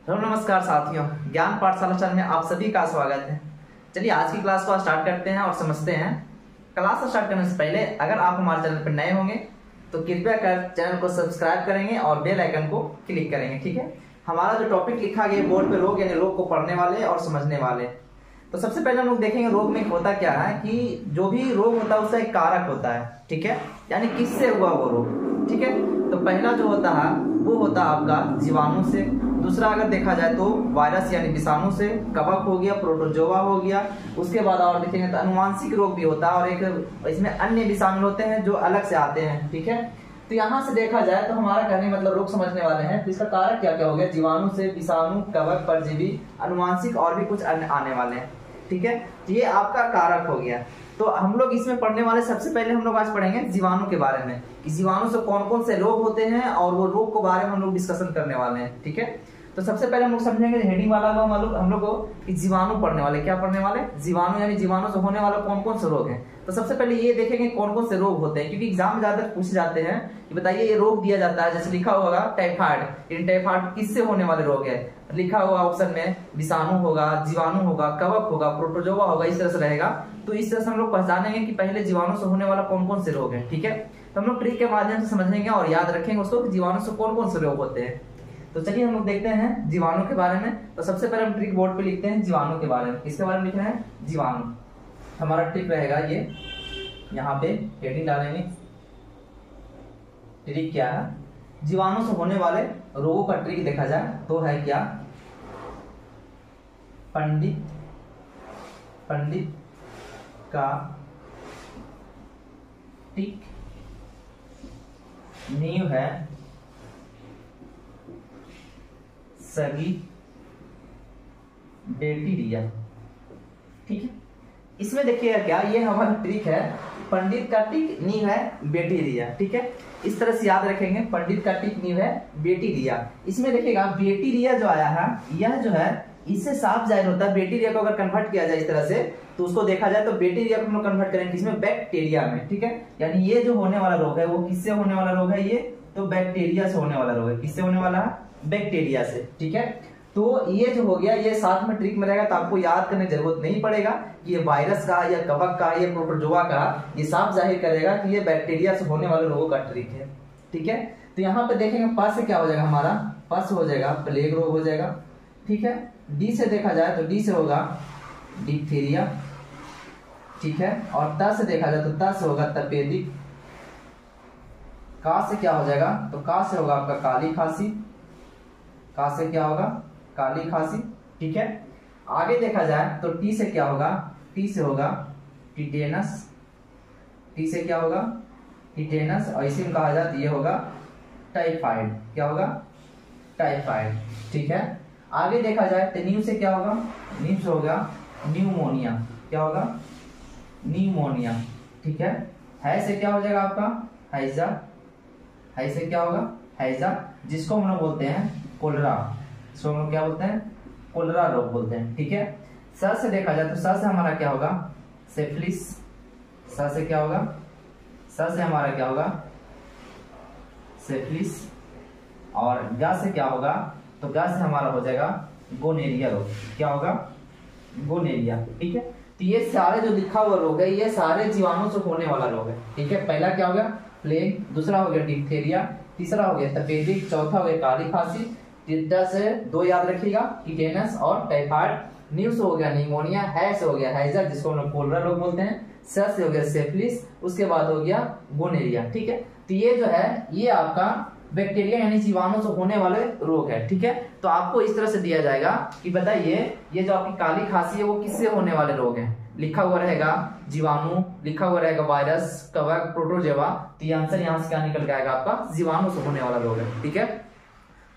Hello नमस्कार साथियों, ज्ञान पाठशाला चैनल में आप सभी का स्वागत है। चलिए आज की क्लास को स्टार्ट करते हैं और समझते हैं। क्लास स्टार्ट करने से पहले अगर आप हमारे चैनल पर नए होंगे तो कृपया कर चैनल को सब्सक्राइब करेंगे और बेल आइकन को क्लिक करेंगे। ठीक है, हमारा जो टॉपिक लिखा गया बोर्ड पे रोग यानी रोग को पढ़ने वाले और समझने वाले। तो सबसे पहले हम लोग देखेंगे रोग में होता क्या है कि जो भी रोग होता है उसका एक कारक होता है। ठीक है, यानी किससे हुआ वो रोग। ठीक है, तो पहला जो होता है वो होता है आपका जीवाणु से। दूसरा अगर देखा जाए तो वायरस यानी विषाणु से, कवक हो गया, प्रोटोजोआ हो गया। उसके बाद और देखेंगे तो अनुवांशिक रोग भी होता है और एक इसमें अन्य भी शामिल होते हैं जो अलग से आते हैं। ठीक है, तो यहाँ से देखा जाए तो हमारा कहने मतलब रोग समझने वाले हैं तो इसका कारक क्या क्या हो गया, जीवाणु से, विषाणु, कवक, परजीवी, अनुवांशिक और भी कुछ अन्य आने वाले हैं। ठीक है, तो ये आपका कारक हो गया। तो हम लोग इसमें पढ़ने वाले सबसे पहले हम लोग आज पढ़ेंगे जीवाणु के बारे में कि जीवाणु से कौन कौन से रोग होते हैं और वो रोग के बारे में हम लोग डिस्कशन करने वाले हैं। ठीक है, तो सबसे पहले हम लोग समझेंगे हेडिंग वाला हम लोग को कि जीवाणु पढ़ने वाले क्या पढ़ने वाले, जीवाणु यानी जीवाणु से होने वाला कौन कौन से रोग हैं। तो सबसे पहले ये देखेंगे कौन कौन से रोग होते हैं क्योंकि एग्जाम में ज्यादा पूछे जाते हैं कि बताइए ये रोग दिया जाता है, जैसे लिखा होगा टाइफाइड। इन टाइफाइड किससे होने वाले रोग है, लिखा हुआ ऑप्शन में विषाणु होगा, जीवाणु होगा, कवक होगा, प्रोटोजोआ होगा, इस तरह से रहेगा। तो इस तरह से हम लोग पहचानेंगे कि पहले जीवाणु से होने वाला कौन कौन से रोग है। ठीक है, तो हम लोग ट्रिक के माध्यम से समझेंगे और याद रखेंगे उसको कि जीवाणु से कौन कौन से रोग होते हैं। तो चलिए हम लोग देखते हैं जीवाणु के बारे में। तो सबसे पहले हम ट्रिक बोर्ड पे लिखते हैं जीवाणु के बारे में। इसके बारे में लिखना है जीवाणु। हमारा ट्रिक रहेगा ये, यहाँ पे हेडिंग डालेंगे। ट्रिक क्या है, जीवाणु से होने वाले रोगों का ट्रिक देखा जाए तो है क्या, पंडित का टिक नींव है सभी बैक्टीरिया। ठीक है, इसमें देखिएगा क्या, ये हमारा ट्रिक है पंडित का टिक नींव है बैक्टीरिया। ठीक है, इस तरह से याद रखेंगे, पंडित का टिक नींव है बैक्टीरिया। इसमें देखिएगा बैक्टीरिया जो आया है यह जो है इससे साफ जाहिर होता है। बैक्टीरिया को अगर कन्वर्ट किया जाए इस तरह से तो उसको देखा जाए तो बैक्टीरिया को हम लोग कन्वर्ट करेंगे इसमें बैक्टीरिया में। ठीक है, यानी ये जो होने वाला रोग है वो किससे होने वाला रोग है, ये तो बैक्टीरिया से होने वाला रोग है। किससे होने वाला है, बैक्टीरिया से। ठीक है, तो ये जो हो गया ये साथ में ट्रिक में रहेगा तो आपको याद करने की जरूरत नहीं पड़ेगा कि ये वायरस का या कवक का या प्रोटोजोआ का, ये साफ जाहिर करेगा कि ये बैक्टीरिया से होने वाले रोगों का ट्रिक है। ठीक है, तो यहाँ पे देखेंगे पस से क्या हो जाएगा, हमारा पस हो जाएगा प्लेग रोग हो जाएगा। ठीक है, डी से देखा जाए तो डी से होगा डिप्थीरिया। ठीक है, और त से देखा जाए तो त से होगा तपेदिक। का से क्या हो जाएगा, तो का से होगा आपका काली खांसी। का से क्या होगा, काली खांसी। ठीक है, आगे देखा जाए तो टी से क्या होगा, टी से होगा टिटेनस। टी से क्या होगा, टिटेनस। और इसी में कहा जाए तो ये होगा टाइफाइड। क्या होगा, टाइफाइड। ठीक है, आगे देखा जाए तो न्यू से क्या होगा, न्यू से होगा न्यूमोनिया। क्या होगा, न्यूमोनिया। ठीक है से क्या हो जाएगा आपका हैजा। है से क्या होगा, हैजा, जिसको हम लोग बोलते हैं कोलरा। इसको हम लोग क्या बोलते हैं, कोलरा रोग बोलते हैं। ठीक है, स से देखा जाए तो स से हमारा क्या होगा, सिफिलिस। स से क्या होगा, स से हमारा क्या होगा, सिफिलिस। और ग से क्या होगा, तो ग से हमारा हो जाएगा गोनेरिया रोग। क्या होगा, गोनेरिया। ठीक है, तो ये सारे जो लिखा हुआ रोग है ये सारे जीवाणु से होने वाला रोग है। ठीक है, पहला क्या हो गया प्लेग, दूसरा हो गया डिप्थीरिया, तीसरा हो गया तपेदिक, चौथा हो गया काली खांसी, तीसरा से दो याद रखिएगा टिटेनस और टाइफाइड, न्यू से हो गया निमोनिया, है से हो गया हैजा जिसको हम लोग कोलरा रोग बोलते हैं, स से हो गया सिफिलिस, उसके बाद हो गया गोनेरिया। ठीक है, तो ये जो है ये आपका बैक्टीरिया यानी जीवाणु से होने वाले रोग है। ठीक है, तो आपको इस तरह से दिया जाएगा कि बताइए ये जो आपकी काली खांसी है वो किससे होने वाले रोग है, लिखा हुआ रहेगा जीवाणु, लिखा हुआ रहेगा वायरस, कवक, प्रोटोजोआ। तो ये आंसर यहाँ से क्या निकल के आएगा, आपका जीवाणु से होने वाला रोग है। ठीक है,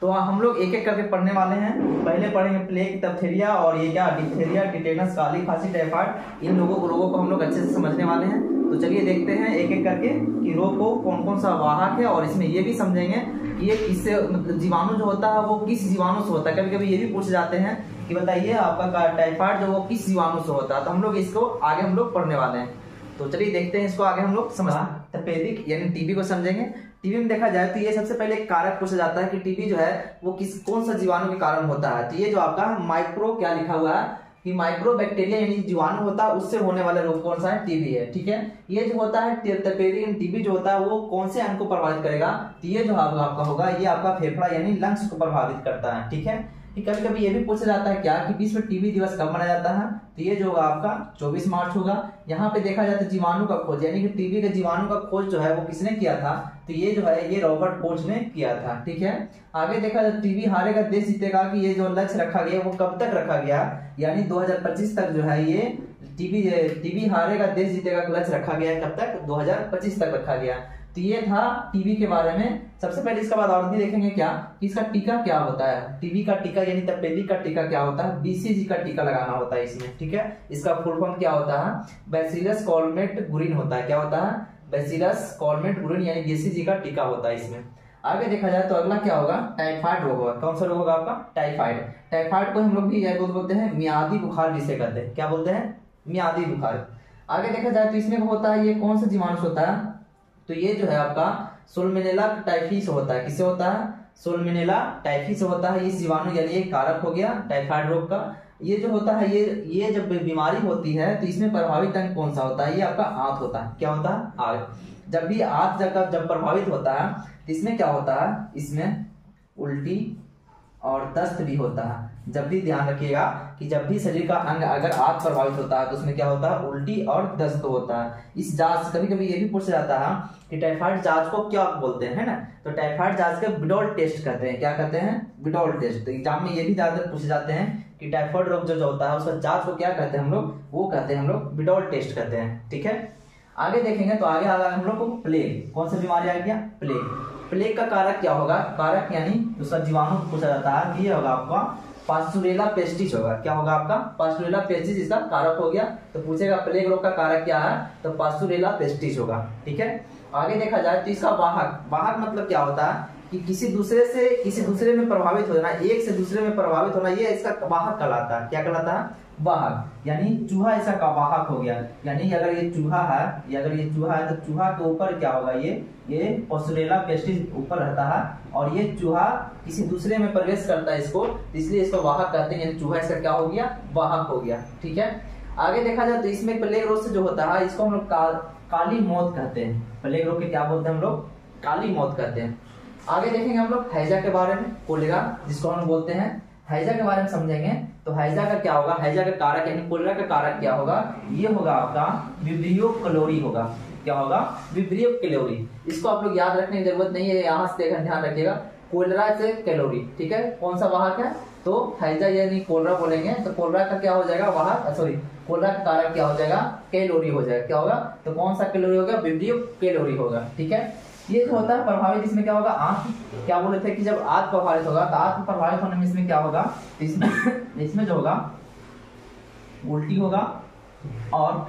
तो हम लोग एक एक करके पढ़ने वाले हैं। पहले पढ़ेंगे प्लेग, तपथेरिया और ये क्या डिप्थीरिया, टिटेनस, काली खांसी, टाइफाइड। इन रोगों को हम लोग अच्छे से समझने वाले हैं। तो चलिए देखते हैं एक एक करके कि रोग को कौन कौन सा वाहक है और इसमें ये भी समझेंगे कि ये किससे, मतलब जीवाणु जो होता है वो किस जीवाणु से होता है। कभी कभी ये भी पूछ जाते हैं कि बताइए आपका टाइफाइड जो वो किस जीवाणु से होता है। तो हम लोग इसको आगे हम लोग पढ़ने वाले हैं। तो चलिए देखते हैं इसको आगे हम लोग समझ। तपेदिक यानी टीबी को समझेंगे। टीबी में देखा जाए तो ये सबसे पहले एक कारक पूछा जाता है कि टीबी जो है वो कौन सा जीवाणु के कारण होता है। तो ये जो आपका माइक्रो क्या लिखा हुआ है कि माइक्रोबैक्टीरिया यानी जीवाणु होता है उससे होने वाला रोग कौन सा है, टीबी है। ठीक है, ये जो होता है टीबी जो होता है वो कौन से अंग को प्रभावित करेगा, तो ये जो आपका होगा ये आपका फेफड़ा यानी लंग्स को प्रभावित करता है। ठीक है, कि कभी कभी ये भी पूछा जाता है क्या कि विश्व टीबी दिवस कब मनाया जाता है, तो ये जो होगा आपका 24 मार्च होगा। यहाँ पे देखा जाता है जीवाणु का खोज यानी कि टीबी के जीवाणु का खोज जो है वो किसने किया था, तो ये जो है ये रॉबर्ट कोच ने किया था। ठीक है, आगे देखा जाए टीबी हारेगा देश जीतेगा कि ये जो लक्ष्य रखा गया वो कब तक रखा गया, यानी 2025 तक जो है ये टीबी हारेगा देश जीतेगा का लक्ष्य रखा गया, कब तक, 2025 तक रखा गया। तो ये था टीबी के बारे में। सबसे पहले इसके बाद और भी देखेंगे क्या कि इसका टीका क्या होता है। टीबी का टीका यानी तपेदिक का टीका क्या होता है, बीसीजी का टीका लगाना होता है इसमें। ठीक है, इसका फुल फॉर्म क्या होता है, बैसिलस कॉलमेट गुरिन होता है। क्या होता है, बैसिलस कॉलमेट गुरिन यानी बीसीजी का टीका होता है इसमें। आगे देखा जाए तो अगला क्या होगा, टाइफाइड रोग होगा। कौन सा रोग होगा आपका, टाइफाइड। टाइफाइड को हम लोग भी बोलते हैं मियादी बुखार जिसे कहते हैं, क्या बोलते हैं, मियादी बुखार। आगे देखा जाए तो इसमें होता है ये कौन सा जीवाणु होता है, तो ये जो है आपका सोल्मोनेला टाइफी होता है। किससे होता है, सोल्मोनेला टाइफी से होता है। इस जीवाणु यानी एक कारक हो गया टाइफाइड रोग का। ये जो होता है ये जब बीमारी होती है तो इसमें प्रभावित अंग कौन सा होता है, ये आपका आंत होता है। क्या होता है, आंत। जब भी आंत जब प्रभावित होता है तो इसमें क्या होता है, इसमें उल्टी और दस्त भी होता है। जब भी ध्यान रखिएगा कि जब भी शरीर का अंग अगर आंत प्रभावित होता है तो उसमें क्या होता है, उल्टी और दस्त होता है। इस जांच कभी कभी ये भी पूछा जाता है कि टाइफाइड जांच को क्या बोलते हैं, है ना, तो टाइफाइड जांच के बिडोल टेस्ट कहते हैं। क्या कहते हैं, बिडोल टेस्ट। तो एग्जाम में ये भी ज्यादातर पूछे जाते हैं कि टाइफाइड रोग जो होता है उसका जांच को क्या कहते हैं हम लोग, वो कहते हैं हम लोग बिडोल टेस्ट कहते हैं। ठीक है, आगे देखेंगे तो आगे हम लोग को प्लेग, कौन सा बीमारी आ गया, प्लेग। प्लेग का कारक क्या होगा, कारक यानी उसका जीवाणु पूछा जाता है, ये होगा आपका पास्टुरेला पेस्टिस होगा। क्या होगा आपका, पास्टुरेला पेस्टिस इसका कारक हो गया। तो पूछेगा प्लेग रोग का कारक क्या है, तो पास्टुरेला पेस्टिस होगा। ठीक है, आगे देखा जाए तो इसका वाहक मतलब क्या होता है कि किसी दूसरे में प्रभावित हो जाना, एक से दूसरे में प्रभावित होना, ये इसका वाहक कहलाता है। क्या कहलाता है, वाहक। यानी चूहा इसका वाहक हो गया। यानी अगर ये चूहा है तो चूहा के ऊपर क्या होगा, ये पास्टुरेला पेस्टिस ऊपर रहता है और ये चूहा किसी दूसरे में प्रवेश करता है इसको, इसलिए इसको वाहक कहते हैं। यानी चूहा इसका क्या हो गया, वाहक हो गया। ठीक है, आगे देखा जाए तो इसमें प्लेग रोग से जो होता है इसको हम लोग काली मौत कहते हैं। प्लेग रोग के क्या बोलते हैं हम लोग, काली मौत कहते हैं। आगे देखेंगे हम लोग हैजा के बारे में, कोलेरा जिसको हम बोलते हैं, हैजा के बारे में समझेंगे। तो हैजा का क्या होगा, हैजा का कारक यानी कोलेरा का कारक क्या होगा, ये होगा आपका विब्रियो कैलोरी होगा। क्या होगा, विब्रियो कैलोरी। इसको आप लोग याद रखने की जरूरत नहीं है, यहाँ से देखकर ध्यान रखिएगा, कोलेरा से कैलोरी। ठीक है, कौन सा वाहक है, तो हैजा यानी कोलेरा बोलेंगे तो कोलेरा का क्या हो जाएगा, वाहक, सॉरी कोलेरा का कारक क्या हो जाएगा, कैलोरी हो जाएगा। क्या होगा, तो कौन सा कैलोरी होगा, विब्रियो कैलोरी होगा। ठीक है, ये जो होता है प्रभावित, इसमें क्या होगा, आंत। क्या बोले थे कि जब आंत प्रभावित होगा तो आंत प्रभावित होने में इसमें क्या होगा, इसमें जो होगा उल्टी होगा और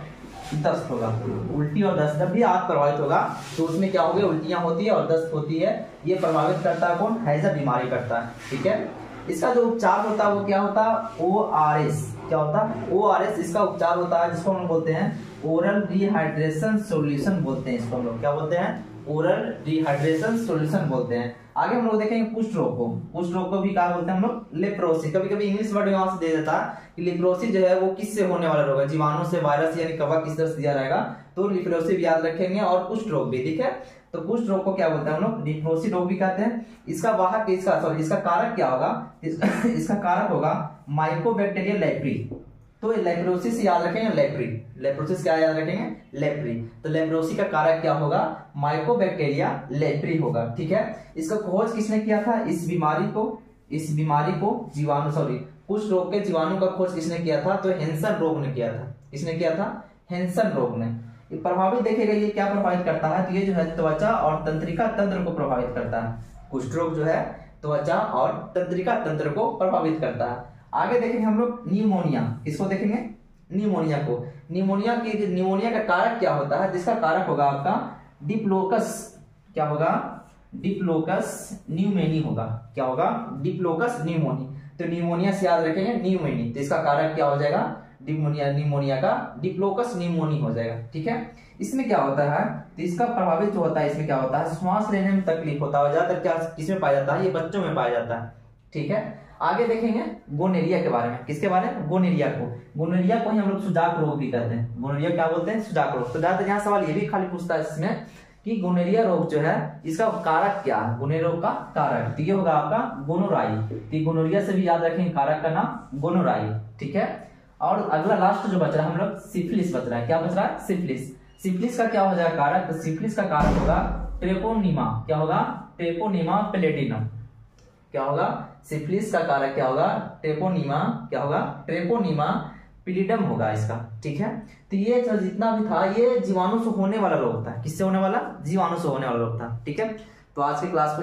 दस्त होगा। उल्टी और दस्त, जब भी आंत प्रभावित होगा तो उसमें क्या होगा, उल्टियां होती है और दस्त होती है। ये प्रभावित करता है कौन, हैजा बीमारी करता है। ठीक है, इसका जो उपचार होता है वो क्या होता है, ORS। क्या होता है, ORS इसका उपचार होता है, जिसको हम बोलते हैं ओरल रिहाइड्रेशन सॉल्यूशन बोलते हैं। इसको हम लोग क्या बोलते हैं, ओरल रिहाइड्रेशन सॉल्यूशन बोलते हैं। आगे हम लोग देखेंगे कुष्ठ रोग को। कुष्ठ रोग को भी क्या बोलते हैं हम लोग, लेप्रोसी। कभी कभी इंग्लिश वर्ड यहाँ से दे देता है कि लेप्रोसी जो है वो किससे होने वाला रोग है, जीवाणु से, वायरस यानी कवक, किस तरह से दिया रहेगा, तो लेप्रोसी भी याद रखेंगे। और कुष्ठ रोग भी, ठीक है, तो कुष्ठ रोग को क्या बोलते हैं हम लोग, लेप्रोसी रोग भी कहते हैं। इसका वाहक, इसका कारक क्या होगा, इसका कारक होगा माइकोबैक्टीरिया लेप्री। तो लेप्रोसिस याद रखेंगे, लेप्रोसिस क्या याद रखेंगे, लेप्री। तो लेप्रोसी का कारक क्या होगा, माइकोबैक्टीरिया लेप्री होगा। ठीक है, इसका खोज किसने किया था, इस बीमारी को जीवाणु, कुष्ठ रोग के जीवाणु का खोज किसने किया था, तो हेंसन रोग ने किया था। किसने किया था, हेंसन रोग ने। प्रभावित देखेगा ये क्या प्रभावित करता है, तो ये जो है त्वचा और तंत्रिका तंत्र को प्रभावित करता है। कुष्ठ रोग जो है त्वचा और तंत्रिका तंत्र को प्रभावित करता है। आगे देखेंगे हम लोग निमोनिया। किसको देखेंगे, निमोनिया को। निमोनिया का कारक क्या होता है, जिसका कारक होगा आपका डिप्लोकस। क्या होगा, डिप्लोकस न्यूमोनी होगा। क्या होगा, डिप्लोकस न्यूमोनी। तो निमोनिया से याद रखेंगे न्यूमोनी, तो इसका कारक क्या हो जाएगा, निमोनिया का डिप्लोकस निमोनी हो जाएगा। ठीक है, इसमें क्या होता है, तो इसका प्रभावित जो होता है, इसमें क्या होता है, श्वास लेने में तकलीफ होता है। ज्यादातर क्या किसमें पाया जाता है, ये बच्चों में पाया जाता है। ठीक है, आगे देखेंगे गोनेरिया के बारे में। किसके बारे में, गोनेरिया को। गोनेरिया को ही हम लोग सुजाक रोग भी कहते हैं। गोनेरिया क्या बोलते हैं, सुजाक रोग। तो ज्यादातर यहाँ सवाल ये भी खाली पूछता है इसमें कि गोनेरिया रोग जो है इसका कारक क्या है, गोनेरिया रोग का कारक। तो ये होगा आपका गोनोराई। तो गोनोरिया से भी याद रखेंगे कारक का नाम गोनोराई। ठीक है, और अगला लास्ट जो बच रहा है हम लोग सिफिलिस बच रहा है। क्या बच रहा है, सिफिलिस। सिफिलिस का क्या हो जाएगा कारक, तो सिफिलिस का कारक होगा ट्रेपोनीमा। क्या होगा, ट्रेपोनीमा पैलेडिनम। क्या होगा, सिफिलिस का कारक क्या होगा, ट्रेपोनीमा, क्या होगा, ट्रेपोनीमा पैलेडिनम होगा इसका। ठीक है, तो ये जो जितना भी था ये जीवाणु से होने वाला रोग था। किससे होने वाला, जीवाणु से होने वाला रोग था। ठीक है, तो आज की क्लास